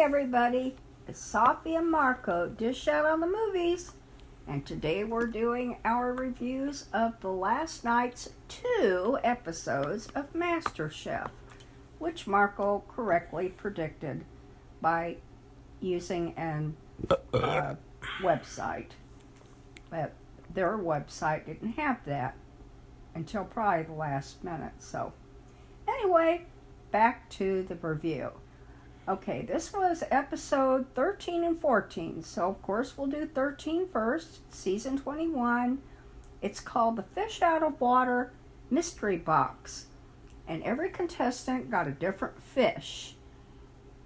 everybody, it's Safi and Marco, Dish Out on the Movies, and today we're doing our reviews of the last night's 2 episodes of MasterChef, which Marco correctly predicted by using an website. But their website didn't have that until probably the last minute. So anyway, back to the review. Okay, this was episode 13 and 14, so of course we'll do 13 first, season 21. It's called the Fish Out of Water Mystery Box, and every contestant got a different fish.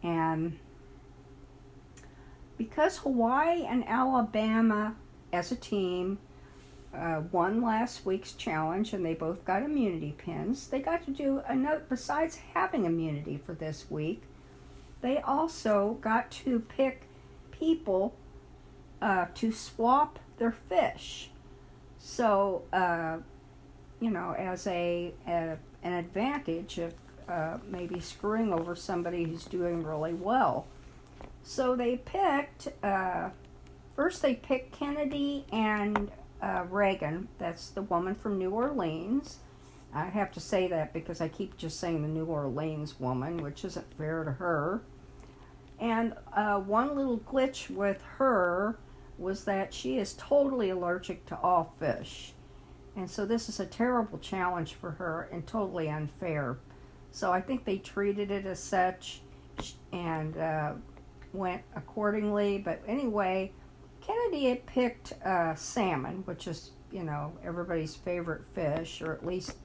And because Hawaii and Alabama as a team won last week's challenge and they both got immunity pins, they got to do a note besides having immunity for this week. They also got to pick people to swap their fish. So, as an advantage of maybe screwing over somebody who's doing really well. So they picked, first they picked Kennedy and Reagan. That's the woman from New Orleans. I have to say that because I keep just saying the New Orleans woman, which isn't fair to her. And one little glitch with her was that she is totally allergic to all fish. And so this is a terrible challenge for her and totally unfair. So I think they treated it as such and went accordingly. But anyway, Kennedy had picked salmon, which is, everybody's favorite fish, or at least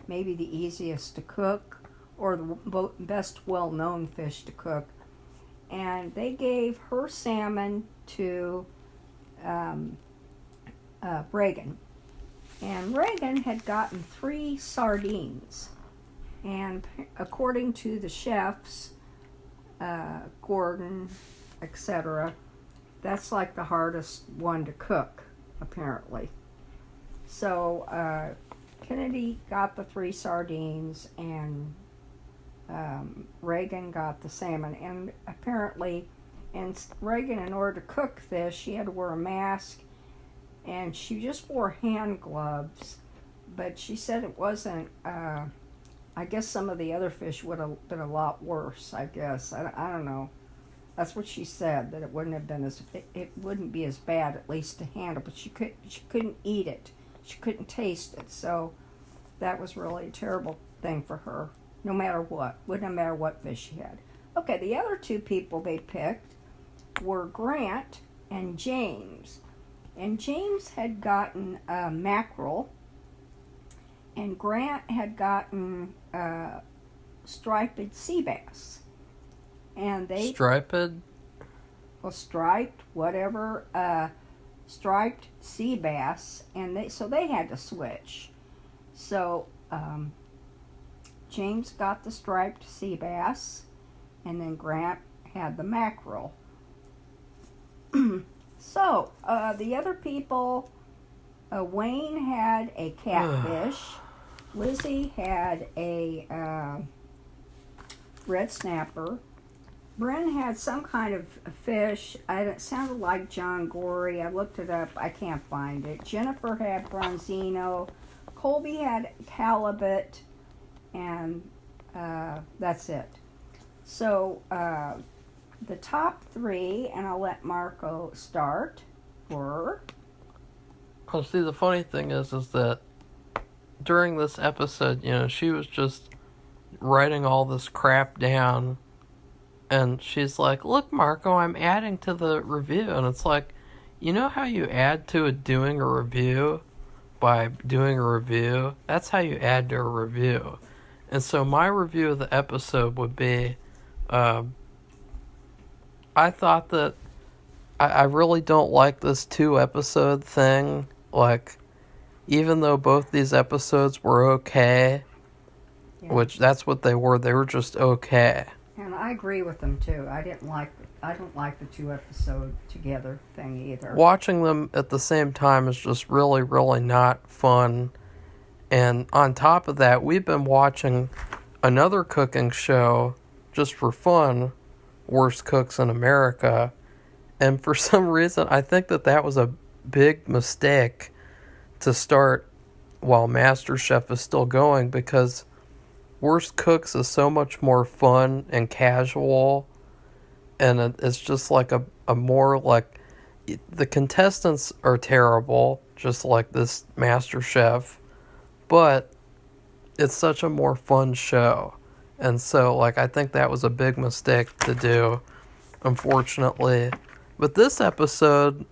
maybe the easiest to cook, or the best well-known fish to cook. And they gave her salmon to Reagan. And Reagan had gotten 3 sardines. And according to the chefs, Gordon, etc., that's like the hardest one to cook, apparently. So Kennedy got the 3 sardines, and Reagan got the salmon. And apparently, Reagan, in order to cook this, she had to wear a mask, and she just wore hand gloves. But she said it wasn't, I guess some of the other fish would have been a lot worse, I guess. I don't know. That's what she said, that it wouldn't have been it wouldn't be as bad, at least to handle, but she couldn't eat it. She couldn't taste it. So that was really a terrible thing for her. No matter what. Wouldn't matter what fish she had. Okay, the other 2 people they picked were Grant and James. And James had gotten mackerel, and Grant had gotten striped sea bass. And they... Striped? Well, striped, whatever, striped sea bass, and they had to switch. So, James got the striped sea bass, and then Grant had the mackerel. So, the other people, Wayne had a catfish, Lizzie had a red snapper, Bren had some kind of a fish. It sounded like John Gory. I looked it up. I can't find it. Jennifer had bronzino, Colby had halibut, and that's it. So the top 3, and I'll let Marco start, were... Well, see, the funny thing is that during this episode, she was just writing all this crap down, and she's like, "Look, Marco, I'm adding to the review." And it's like, you know how you add to doing a review by doing a review? That's how you add to a review. And so my review of the episode would be, I thought that I really don't like this 2-episode thing. Like, even though both these episodes were okay, which that's what they were just okay. And I agree with them too. I don't like the 2-episode together thing either. Watching them at the same time is just really, really not fun. And on top of that, we've been watching another cooking show just for fun, worst cooks in America. And for some reason, I think that was a big mistake to start while MasterChef is still going, because Worst Cooks is so much more fun and casual, and it's just like a more like, the contestants are terrible, just like this MasterChef, but it's such a more fun show. And so, like, I think that was a big mistake to do, unfortunately. But this episode,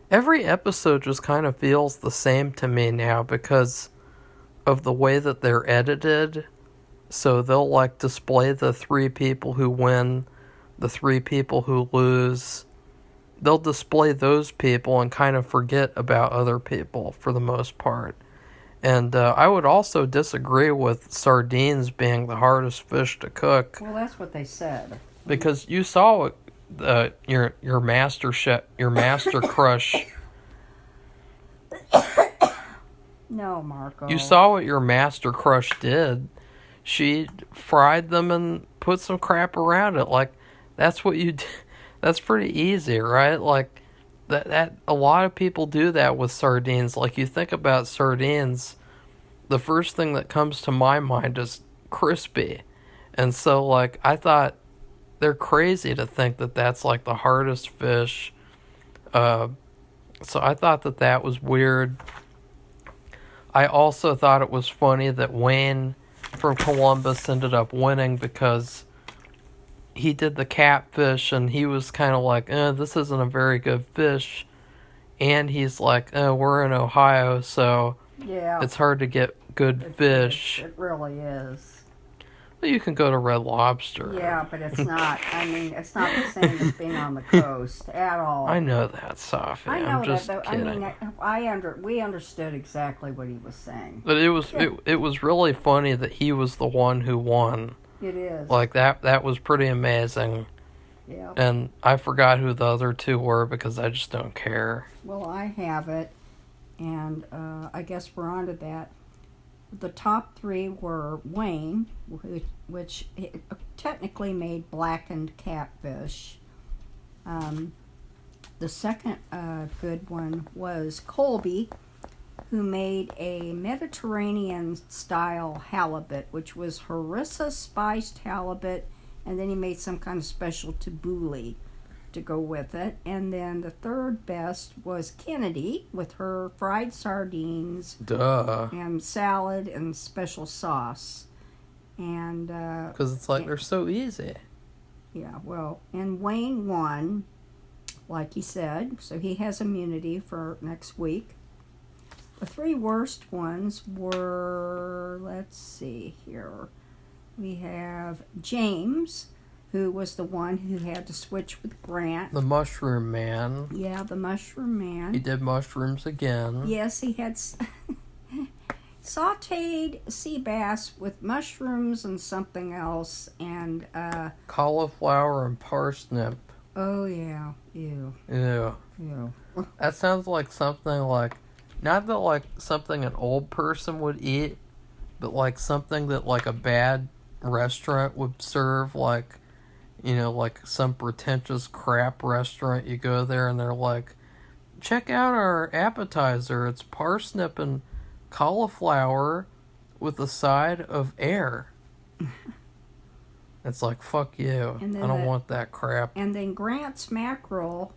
every episode just kind of feels the same to me now because of the way that they're edited. So they'll, like, display the 3 people who win, the 3 people who lose. They'll display those people and kind of forget about other people for the most part. And I would also disagree with sardines being the hardest fish to cook. Well, that's what they said. Because you saw your master chef, your master crush. No, Marco. You saw what your master crush did. She fried them and put some crap around it. Like, that's what you do. That's pretty easy, right? Like, that a lot of people do that with sardines. Like, you think about sardines, the first thing that comes to my mind is crispy. And so, like, I thought they're crazy to think that that's, like, the hardest fish. So I thought that was weird. I also thought it was funny that Wayne from Columbus ended up winning because he did the catfish and he was kind of like, this isn't a very good fish. And he's like, we're in Ohio, so yeah, it's hard to get good fish. It really is. Well, you can go to Red Lobster. Yeah, but it's not, I mean, it's not the same as being on the coast at all. I know that, Safi. I know I'm just that, though. kidding. I mean, we understood exactly what he was saying. But it was really funny that he was the one who won. It is. Like, that was pretty amazing. Yeah. And I forgot who the other 2 were because I just don't care. Well, I have it, and I guess we're on to that. The top 3 were Wayne, which technically made blackened catfish. The second good one was Colby, who made a Mediterranean-style halibut, which was harissa spiced halibut, and then he made some kind of special tabbouleh to go with it. And then the third best was Kennedy with her fried sardines, and salad and special sauce. And because it's like they're so easy. Yeah, well, and Wayne won, like he said, so he has immunity for next week. The 3 worst ones were, let's see here. We have James, who was the one who had to switch with Grant. The Mushroom Man. Yeah, the Mushroom Man. He did mushrooms again. Yes, he had sauteed sea bass with mushrooms and something else, and cauliflower and parsnip. Oh yeah, ew. Ew. Ew. That sounds like something like, not that like something an old person would eat, but like something that like a bad restaurant would serve, like, you know, like some pretentious crap restaurant. You go there and they're like, check out our appetizer. It's parsnip and cauliflower with a side of air. It's like, fuck you. I don't want that crap. And then Grant's mackerel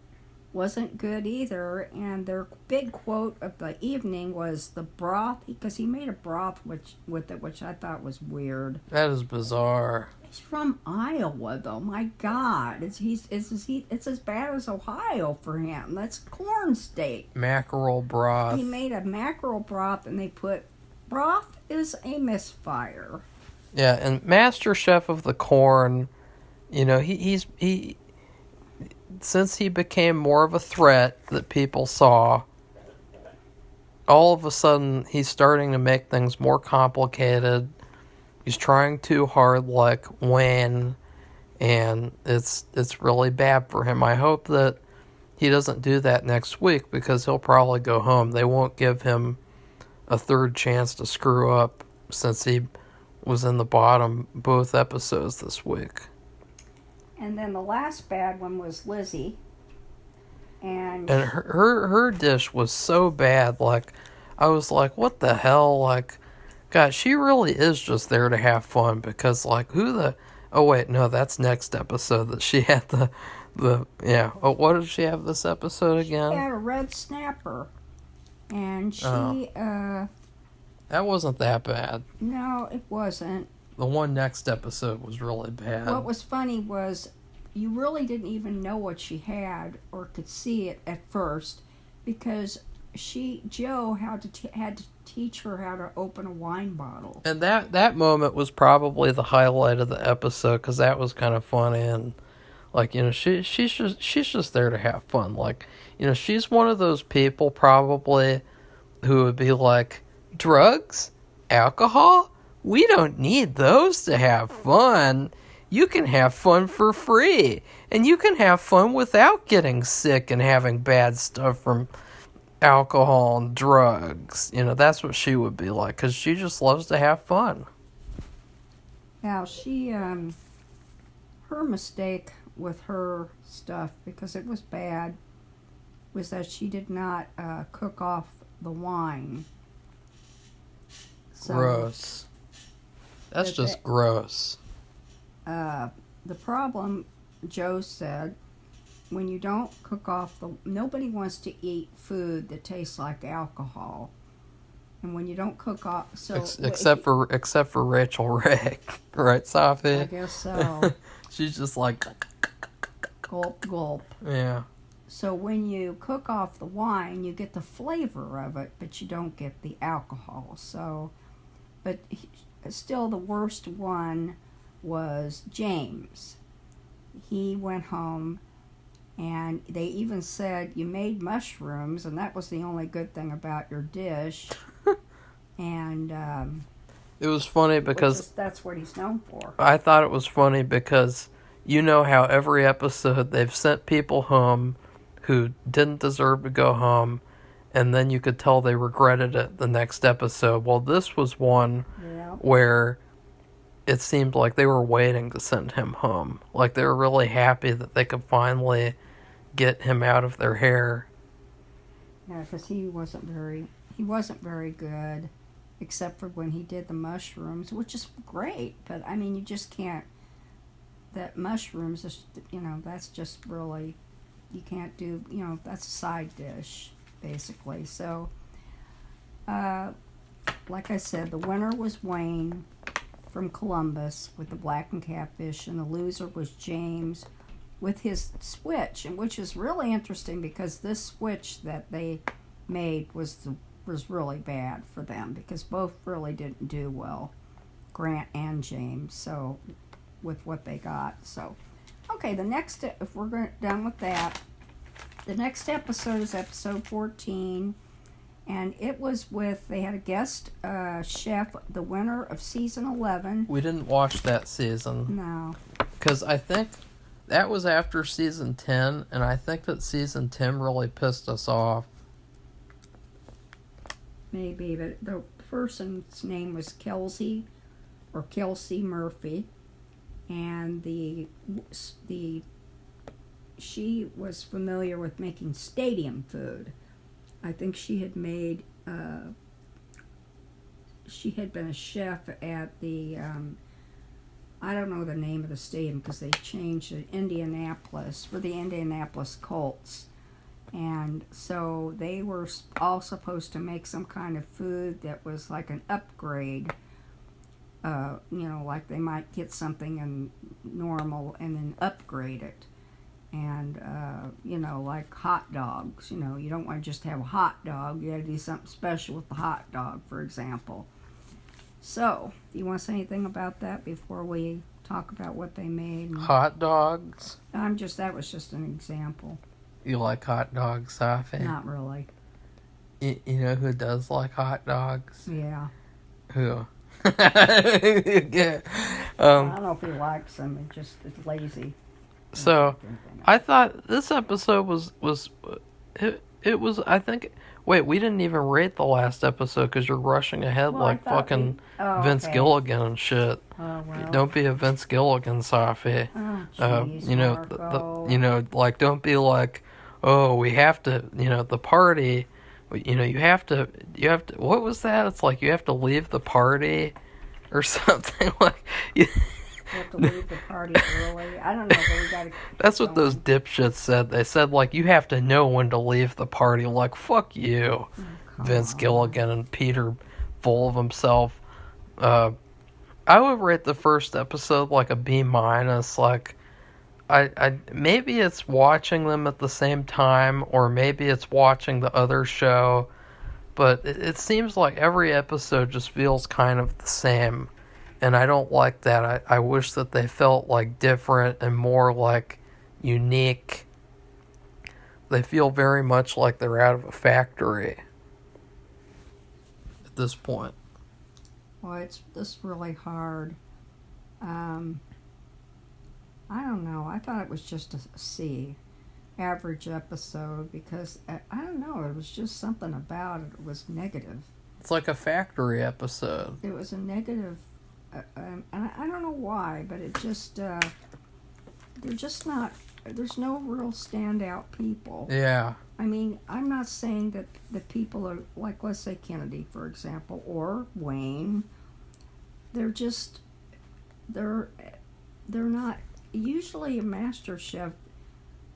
wasn't good either, and their big quote of the evening was the broth, because he made a broth with it, which I thought was weird. That is bizarre. He's from Iowa, though. My God, it's as bad as Ohio for him. That's corn state. Mackerel broth. He made a mackerel broth, and they put broth is a misfire. Yeah, and Master Chef of the Corn, you know, he since he became more of a threat that people saw, all of a sudden he's starting to make things more complicated. He's trying too hard like Wayne, and it's really bad for him. I hope that he doesn't do that next week, because he'll probably go home. They won't give him a third chance to screw up, since he was in the bottom both episodes this week. And then the last bad one was Lizzie. And her dish was so bad. Like, I was like, what the hell? Like, God, she really is just there to have fun because, like, oh, wait, no, that's next episode that she had yeah. Oh, what did she have this episode again? She had a red snapper. And she, that wasn't that bad. No, it wasn't. The one next episode was really bad. What was funny was you really didn't even know what she had or could see it at first because Joe had to teach her how to open a wine bottle. And that moment was probably the highlight of the episode because that was kind of funny and, like, you know, she's just there to have fun. Like, you know, she's one of those people probably who would be like, drugs, alcohol, we don't need those to have fun. You can have fun for free, and you can have fun without getting sick and having bad stuff from alcohol and drugs. You know, that's what she would be like, because she just loves to have fun. Now, her mistake with her stuff, because it was bad, was that she did not cook off the wine. So gross. That's just gross. The problem, Joe said, when you don't cook off nobody wants to eat food that tastes like alcohol, and when you don't cook off, except for Rachel Ray, right, Safi? I guess so. She's just like gulp gulp. Yeah. So when you cook off the wine, you get the flavor of it, but you don't get the alcohol. So, but still, the worst one was James. He went home, and they even said, you made mushrooms, and that was the only good thing about your dish. And it was funny because that's what he's known for. I thought it was funny because you know how every episode they've sent people home who didn't deserve to go home, and then you could tell they regretted it the next episode. Well, this was one where it seemed like they were waiting to send him home. Like, they were really happy that they could finally get him out of their hair. Yeah, because he wasn't very good, except for when he did the mushrooms, which is great. But, I mean, you just can't... That mushrooms, is, you know, that's just really... You can't do... You know, that's a side dish, basically. So, like I said, the winner was Wayne from Columbus with the blackened catfish, and the loser was James with his switch, and which is really interesting because this switch that they made was really bad for them because both really didn't do well, Grant and James. So with what they got. So okay, the next, if we're done with that, the next episode is episode 14. And it was they had a guest chef, the winner of season 11. We didn't watch that season. No. Because I think that was after season 10, and I think that season 10 really pissed us off. Maybe, but the person's name was Kelsey Murphy. And she was familiar with making stadium food. I think she had made, she had been a chef at the, I don't know the name of the stadium because they changed it, Indianapolis, for the Indianapolis Colts. And so they were all supposed to make some kind of food that was like an upgrade. You know, like they might get something in normal and then upgrade it. And, you know, like hot dogs. You know, you don't want to just have a hot dog. You got to do something special with the hot dog, for example. So, do you want to say anything about that before we talk about what they made? Hot dogs? That was just an example. You like hot dogs, Safi? Not really. You know who does like hot dogs? Yeah. Who? Yeah. I don't know if he likes them. It's lazy. So, I thought this episode was it It was, I think. Wait, we didn't even rate the last episode because you're rushing ahead Well, I like thought fucking oh, Vince okay. Gilligan and shit. Oh, well. Don't be a Vince Gilligan, Safi. Oh, jeez, You know, Marco. like, don't be like, oh, we have to, the party. You have to. What was that? It's like you have to leave the party, or something like. You have to leave the party early. I don't know, but we gotta. That's what those dipshits said. They said, like, you have to know when to leave the party. Like, fuck you, Vince Gilligan and Peter, full of himself. I would rate the first episode like a B minus. Like, I maybe it's watching them at the same time, or maybe it's watching the other show. But it seems like every episode just feels kind of the same. And I don't like that. I wish that they felt like different and more like unique. They feel very much like they're out of a factory at this point. Well, it's just really hard. I don't know. I thought it was just a C, average episode, because I don't know. It was just something about it. It was negative. It's like a factory episode. It was a negative. And I don't know why, but it just, they're just not, there's no real standout people. Yeah. I mean, I'm not saying that the people are, like, let's say Kennedy, for example, or Wayne, they're just, they're not, usually a master chef,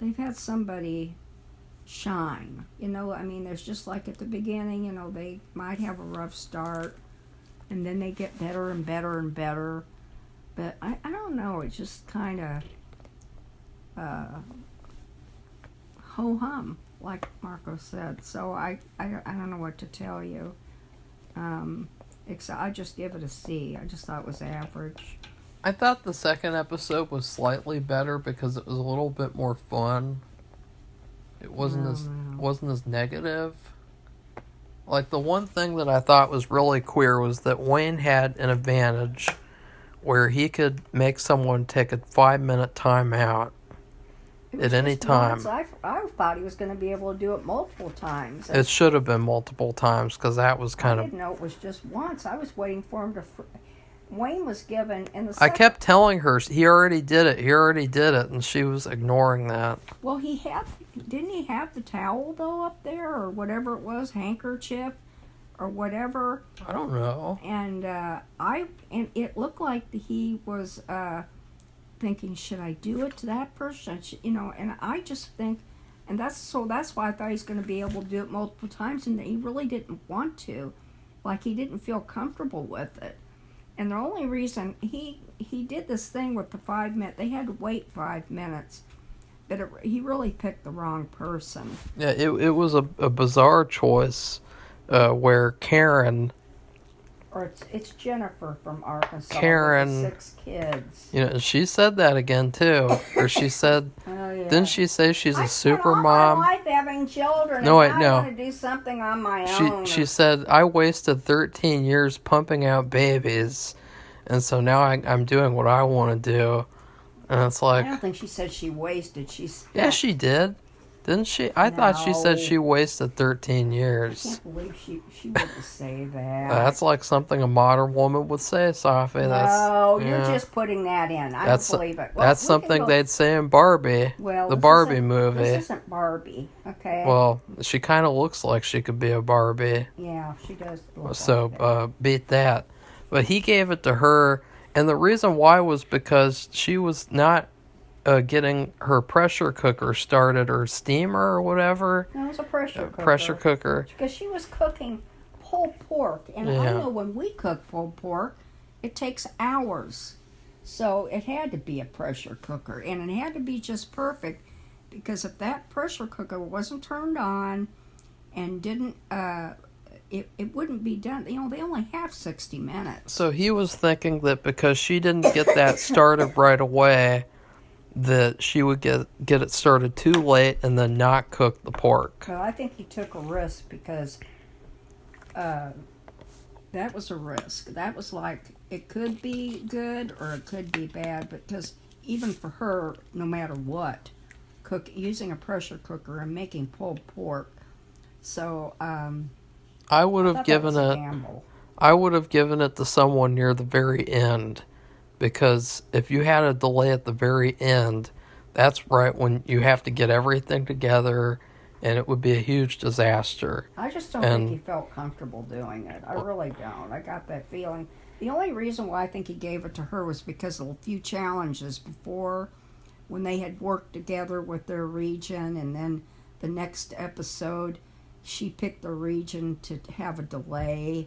they've had somebody shine, I mean, there's just like at the beginning, they might have a rough start, and then they get better and better and better. But I don't know. It's just kind of ho-hum, like Marco said. So I don't know what to tell you. I just give it a C. I just thought it was average. I thought the second episode was slightly better because it was a little bit more fun. It wasn't as negative. Like, the one thing that I thought was really queer was that Wayne had an advantage where he could make someone take a 5-minute timeout at any time. I thought he was going to be able to do it multiple times. It should have been multiple times, because that was kind of... I didn't know it was just once. I was waiting for him to... Wayne was given in the I kept telling her, he already did it, and she was ignoring that. Well, didn't he have the towel, though, up there, or whatever it was, handkerchief, or whatever? I don't know. And and it looked like he was thinking, should I do it to that person? And I just think, and that's why I thought he's going to be able to do it multiple times, and he really didn't want to. Like, he didn't feel comfortable with it. And the only reason he did this thing with the 5 minutes, they had to wait 5 minutes, but he really picked the wrong person. Yeah, it was a bizarre choice where Karen... Or it's Jennifer from Arkansas. Karen... With 6 kids. She said that again, too. Or she said... Oh, yeah. Didn't she say she's a super mom? mom? I spent all my life having children, no, and no. I want to do something on my own. She said, I wasted 13 years pumping out babies, and so now I'm doing what I want to do. And it's like... I don't think she said she wasted. Yeah, she did. Didn't she? I thought she said she wasted 13 years. I can't believe she wouldn't say that. That's like something a modern woman would say, Safi. You're just putting that in. I don't believe it. Well, that's something they'd say in Barbie, the Barbie movie. This isn't Barbie, okay? Well, she kind of looks like she could be a Barbie. Yeah, she does look beat that. But he gave it to her, and the reason why was because she was not getting her pressure cooker started, or steamer or whatever. No, it was a pressure cooker. Because she was cooking pulled pork, and I know when we cook pulled pork, it takes hours. So it had to be a pressure cooker, and it had to be just perfect, because if that pressure cooker wasn't turned on and didn't, it wouldn't be done. They only have 60 minutes. So he was thinking that because she didn't get that started right away, that she would get it started too late and then not cook the pork. Well, I think he took a risk, because that was a risk. That was like, it could be good or it could be bad, because even for her, no matter what, using a pressure cooker and making pulled pork, So I would I have thought that given was a it. gamble. I would have given it to someone near the very end, because if you had a delay at the very end, that's right when you have to get everything together, and it would be a huge disaster. I just don't think he felt comfortable doing it. I really don't. I got that feeling. The only reason why I think he gave it to her was because of a few challenges before, when they had worked together with their region, and then the next episode, she picked the region to have a delay,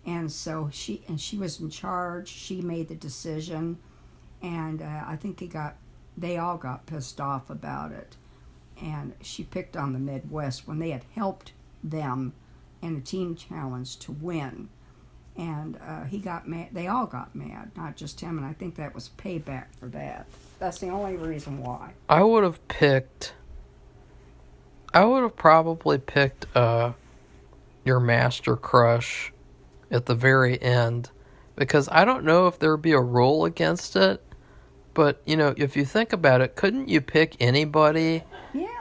and so she was in charge. She made the decision, and I think they all got pissed off about it. And she picked on the Midwest when they had helped them in a team challenge to win. And he got mad. They all got mad, not just him. And I think that was payback for that. That's the only reason why. I would have probably picked your master crush at the very end, because I don't know if there would be a rule against it. But, if you think about it, couldn't you pick anybody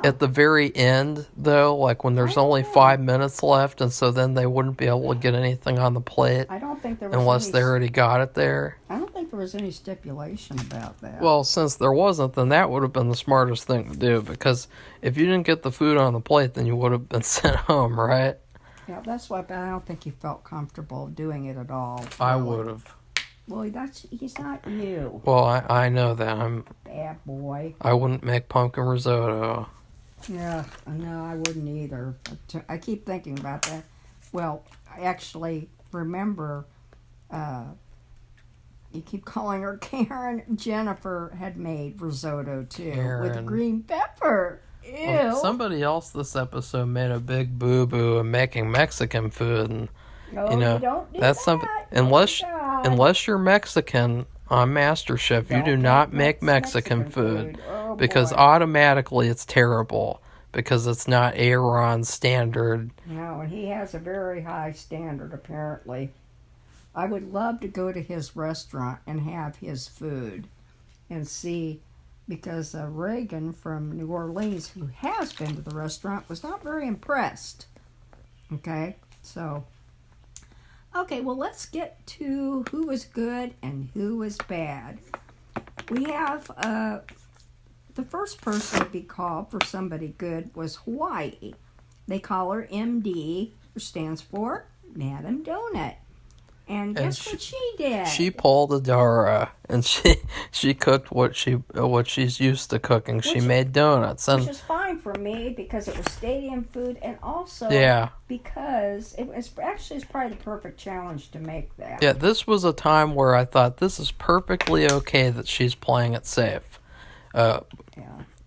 at the very end, though? Like when there's only 5 minutes left, and so then they wouldn't be able to get anything on the plate. I don't think there was unless they already got it there. I don't think there was any stipulation about that. Well, since there wasn't, then that would have been the smartest thing to do, because if you didn't get the food on the plate, then you would have been sent home, right? Yeah, that's why. But I don't think he felt comfortable doing it at all. Really. I would have. Well, he's not you. Well, I know that. Bad boy. I wouldn't make pumpkin risotto. Yeah, no, I wouldn't either. I keep thinking about that. Well, I actually remember, you keep calling her Karen. Jennifer had made risotto too, with green pepper. Ew. Well, somebody else this episode made a big boo-boo in making Mexican food, and you don't do that's that. something. Unless you're Mexican on MasterChef, you do not make Mexican food. Oh, because boy. automatically it's terrible, because it's not Aaron's standard. No, and he has a very high standard apparently. I would love to go to his restaurant and have his food and see, because Reagan from New Orleans, who has been to the restaurant, was not very impressed. Okay, well, let's get to who was good and who was bad. We have the first person to be called for somebody good was Hawaii. They call her MD, which stands for Madam Donut. And guess what she did? She pulled a Dara, and she cooked what she's used to cooking. She made donuts, which is fine for me because it was stadium food, and also because it's probably the perfect challenge to make that. Yeah, this was a time where I thought this is perfectly okay that she's playing it safe. Yeah,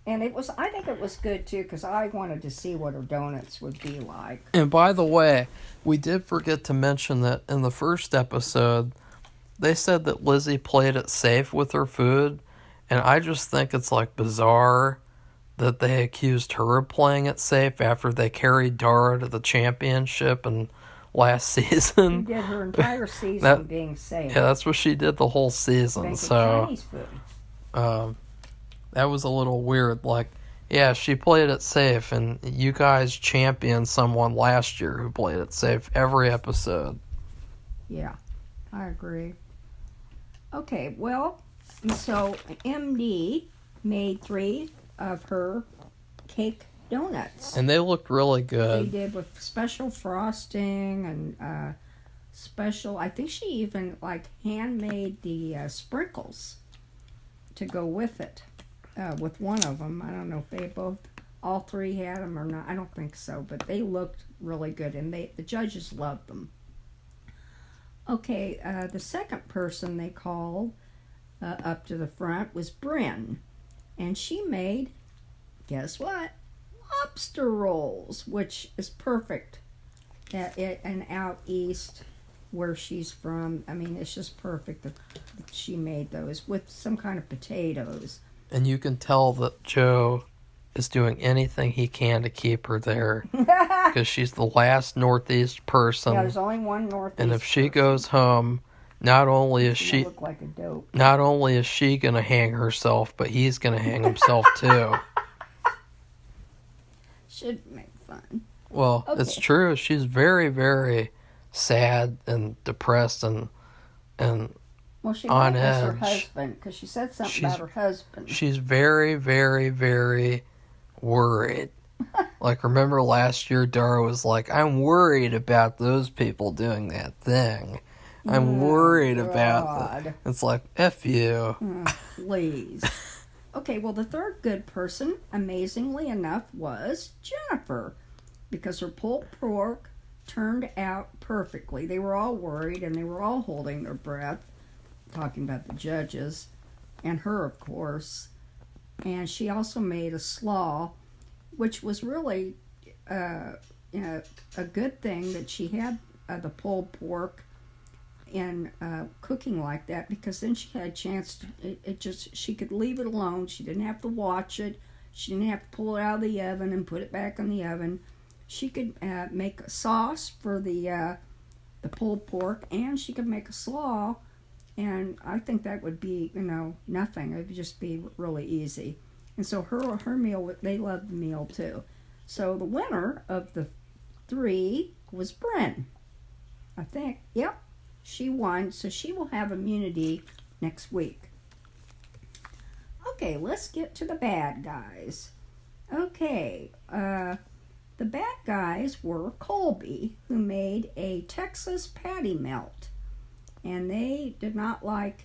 and I think it was good too, because I wanted to see what her donuts would be like. And by the way, we did forget to mention that in the first episode, they said that Lizzie played it safe with her food, and I just think it's bizarre that they accused her of playing it safe after they carried Dara to the championship and last season. She did her entire season being safe. Yeah, that's what she did the whole season. Making so Chinese food. That was a little weird. Yeah, she played it safe, and you guys championed someone last year who played it safe every episode. Yeah, I agree. Okay, well, so MD made 3 of her cake donuts. And they looked really good. They did, with special frosting and special, I think she even handmade the sprinkles to go with it. With one of them. I don't know if all 3 had them or not. I don't think so, but they looked really good, and the judges loved them. Okay, the second person they called up to the front was Bryn, and she made, guess what? Lobster rolls, which is perfect and out east where she's from. I mean, it's just perfect that she made those with some kind of potatoes. And you can tell that Joe is doing anything he can to keep her there, because she's the last Northeast person. Yeah, there's only one Northeast. And if she goes home, not only is she look like a dope. Not only is she gonna hang herself, but he's gonna hang himself too. Should make fun. Well, it's Okay. true. She's very, very sad and depressed and Well, she on might miss her edge. husband because she said something She's about her husband. she's very, very, very worried. Like, remember last year, Dara was like, I'm worried about those people doing that thing. I'm worried about it. It's like, F you. Please. Okay, well, the third good person, amazingly enough, was Jennifer, because her pulled pork turned out perfectly. They were all worried and they were all holding their breath, talking about the judges and her, of course. And she also made a slaw, which was really a good thing that she had the pulled pork in cooking like that, because then she had a chance to, she could leave it alone. She didn't have to watch it. She didn't have to pull it out of the oven and put it back in the oven. She could make a sauce for the pulled pork, and she could make a slaw, and I think that would be, nothing. It would just be really easy. And so her meal, they loved the meal too. So the winner of the three was Bryn, I think. Yep, she won, so she will have immunity next week. Okay, let's get to the bad guys. Okay, the bad guys were Colby, who made a Texas patty melt. And they did not like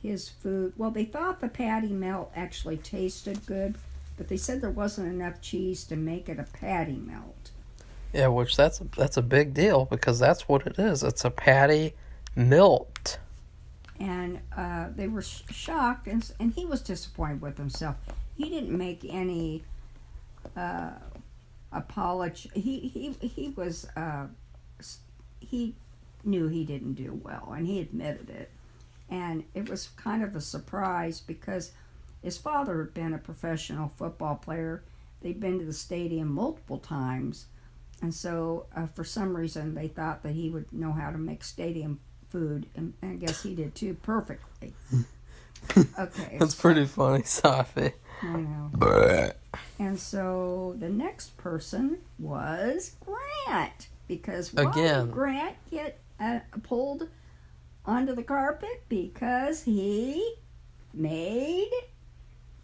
his food. Well, they thought the patty melt actually tasted good, but they said there wasn't enough cheese to make it a patty melt. Yeah, which that's a big deal, because that's what it is. It's a patty melt. And they were shocked, and he was disappointed with himself. He didn't make any apology. He was he knew he didn't do well, and he admitted it. And it was kind of a surprise because his father had been a professional football player. They'd been to the stadium multiple times, and so for some reason they thought that he would know how to make stadium food, and I guess he did too, perfectly. Okay. That's pretty funny, Safi. I know. And so the next person was Grant, because why did Grant get pulled onto the carpet? Because he made...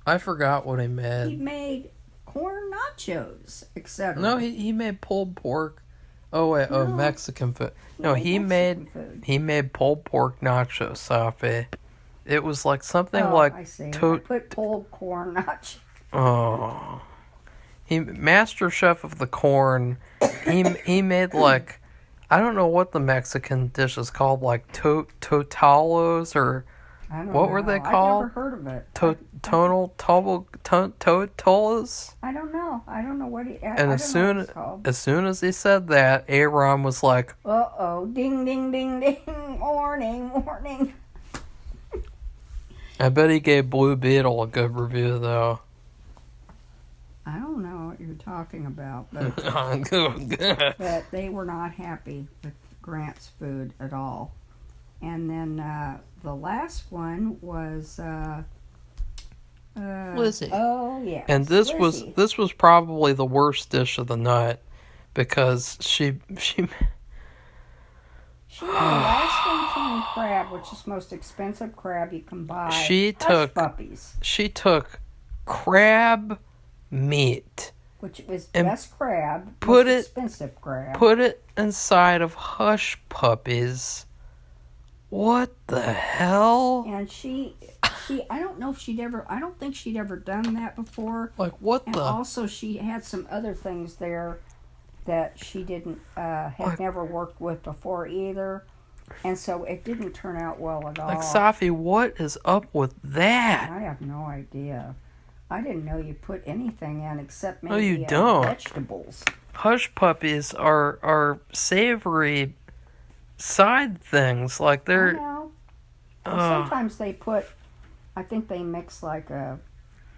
I forgot what he made. He made corn nachos, etc. No, he made pulled pork. Oh wait, no. Mexican food. No, he made pulled pork nachos, Safi. It was like something like... I see. I put pulled corn nachos. Oh. He Master Chef of the Corn. He made like... I don't know what the Mexican dish is called, like totalos, or what were they called? I've never heard of it. Totalos? I don't know. I don't know what he. And as soon as he said that, Aaron was like, "Uh-oh, ding, ding, ding, ding, warning, warning." I bet he gave Blue Beetle a good review, though. I don't know what you're talking about, but but they were not happy with Grant's food at all. And then the last one was Lizzie. Oh yeah. And this was probably the worst dish of the night, because she made Alaskan king crab, which is the most expensive crab you can buy. She took crab meat, which is best crab, expensive crab. Put it inside of Hush Puppies. What the hell? And she I don't think she'd ever done that before. Like, what and the? Also, she had some other things there that she didn't had never worked with before either, and so it didn't turn out well at all. Like, Safi, what is up with that? I have no idea. I didn't know you put anything in except maybe you don't. Vegetables. Hush Puppies are savory side things. Like, they're... I know. Sometimes they put... I think they mix like a...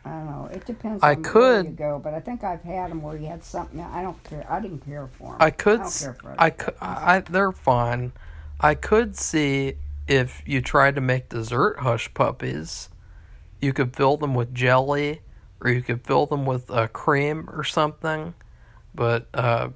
I don't know. It depends on where you go, but I think I've had them where you had something... I don't care. I didn't care for them. I don't care for they're fine. I could see if you tried to make dessert Hush Puppies, you could fill them with jelly, or you could fill them with cream or something. but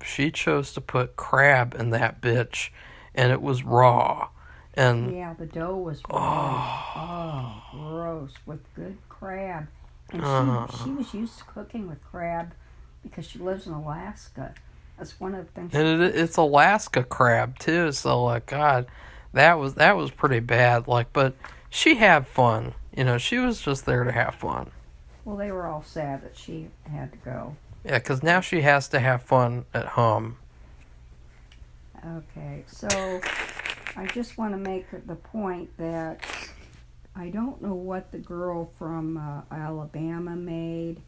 she chose to put crab in that bitch, and it was raw. And yeah, the dough was raw. Oh, gross, with good crab. And she was used to cooking with crab because she lives in Alaska. That's one of the things. And it's Alaska crab too, so like God, that was pretty bad. Like, but she had fun. You know, she was just there to have fun. Well, they were all sad that she had to go. Yeah, because now she has to have fun at home. Okay, so I just want to make the point that I don't know what the girl from Alabama made,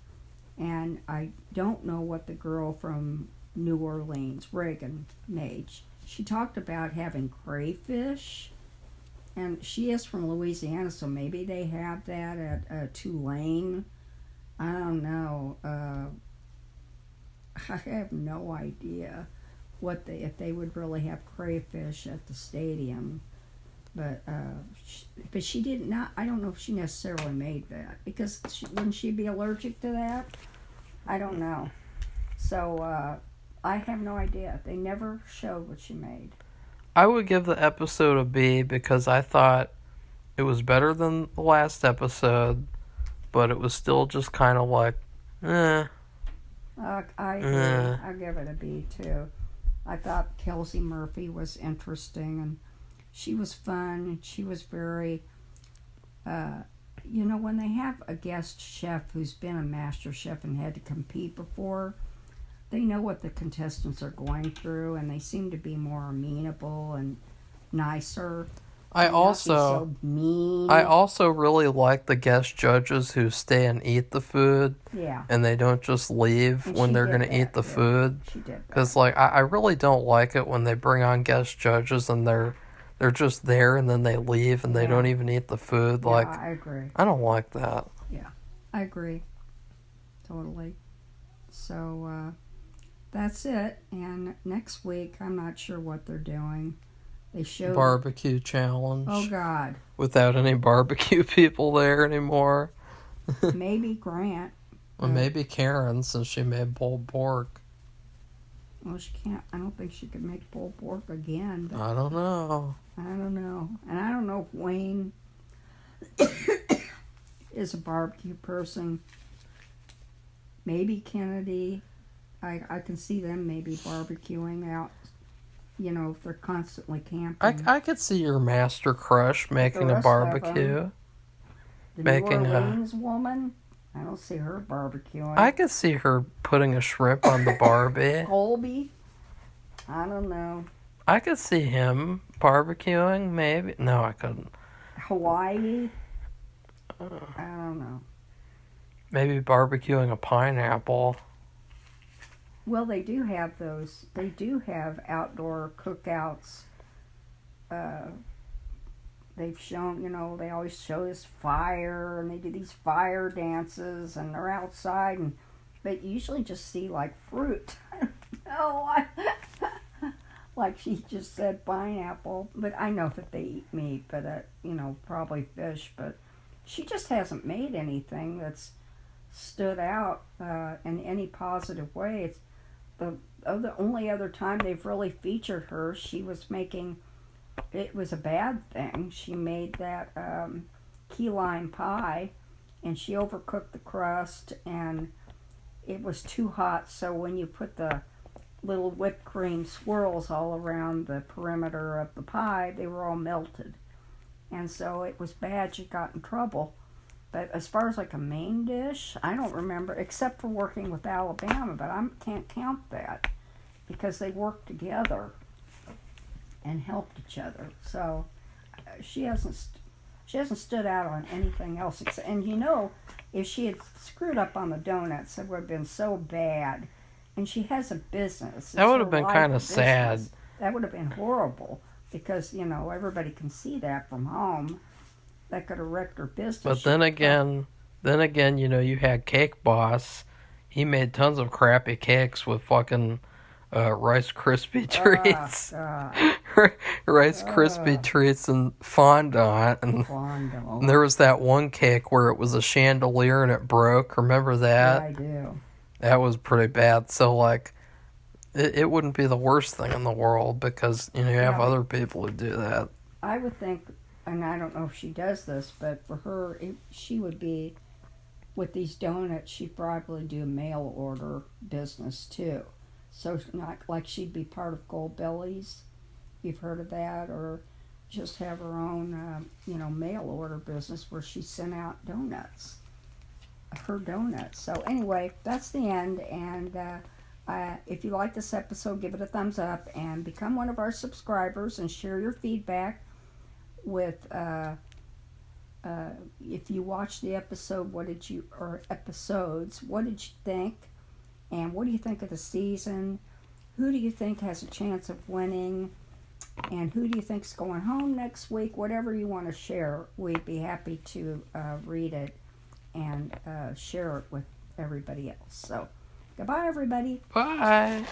and I don't know what the girl from New Orleans, Reagan, made. She talked about having crayfish, and she is from Louisiana, so maybe they have that at Tulane. I don't know. I have no idea if they would really have crayfish at the stadium. But she did not. I don't know if she necessarily made that because wouldn't she be allergic to that? I don't know. So I have no idea. They never showed what she made. I would give the episode a B because I thought it was better than the last episode, but it was still just kind of like, eh. I agree. I'll give it a B too. I thought Kelsey Murphy was interesting and she was fun and she was very, when they have a guest chef who's been a master chef and had to compete before, they know what the contestants are going through and they seem to be more amenable and nicer. I also so mean. I also really like the guest judges who stay and eat the food. Yeah. And they don't just leave when they're going to eat the food. She did. Because like I really don't like it when they bring on guest judges and they're just there and then they leave and they don't even eat the food. Like, I agree. I don't like that. Yeah, I agree. Totally. So that's it. And next week, I'm not sure what they're doing. They showed barbecue challenge. Oh God! Without any barbecue people there anymore. Maybe Grant. Or maybe Karen, since she made pulled pork. Well, she can't. I don't think she could make pulled pork again. But I don't know. And I don't know if Wayne is a barbecue person. Maybe Kennedy. I can see them maybe barbecuing out. If they're constantly camping. I could see your master crush making a barbecue. The New Orleans woman, I don't see her barbecuing. I could see her putting a shrimp on the Barbie. Colby? I don't know. I could see him barbecuing, maybe. No, I couldn't. Hawaii? I don't know. Maybe barbecuing a pineapple. Well, they do have those. They do have outdoor cookouts. They've shown, they always show this fire, and they do these fire dances, and they're outside, and they usually just see, like, fruit. Like she just said, pineapple. But I know that they eat meat, but, probably fish. But she just hasn't made anything that's stood out in any positive way. It's the only other time they've really featured her, she was making, it was a bad thing. She made that key lime pie, and she overcooked the crust, and it was too hot, so when you put the little whipped cream swirls all around the perimeter of the pie, they were all melted. And so it was bad. She got in trouble. But as far as like a main dish, I don't remember, except for working with Alabama, but I can't count that because they worked together and helped each other. So she hasn't stood out on anything else. And if she had screwed up on the donuts, it would have been so bad. And she has a business. That would have been kind of sad. That would have been horrible because, everybody can see that from home. That could have wrecked her business. But then again, you had Cake Boss. He made tons of crappy cakes with fucking Rice Krispie treats. Rice Krispie treats and fondant. And there was that one cake where it was a chandelier and it broke. Remember that? Yeah, I do. That was pretty bad. So, like, it wouldn't be the worst thing in the world because, you have Yeah, other people who do that. I would think, and I don't know if she does this, but for her, she would be, with these donuts, she'd probably do a mail order business too. So, not like she'd be part of Gold Bellies. You've heard of that? Or just have her own, mail order business where she sent out donuts. Her donuts. So, anyway, that's the end. And if you like this episode, give it a thumbs up and become one of our subscribers and share your feedback with. If you watched the episode, episodes, what did you think? And what do you think of the season? Who do you think has a chance of winning? And who do you think's going home next week? Whatever you want to share, we'd be happy to read it and share it with everybody else. So, goodbye, everybody. Bye.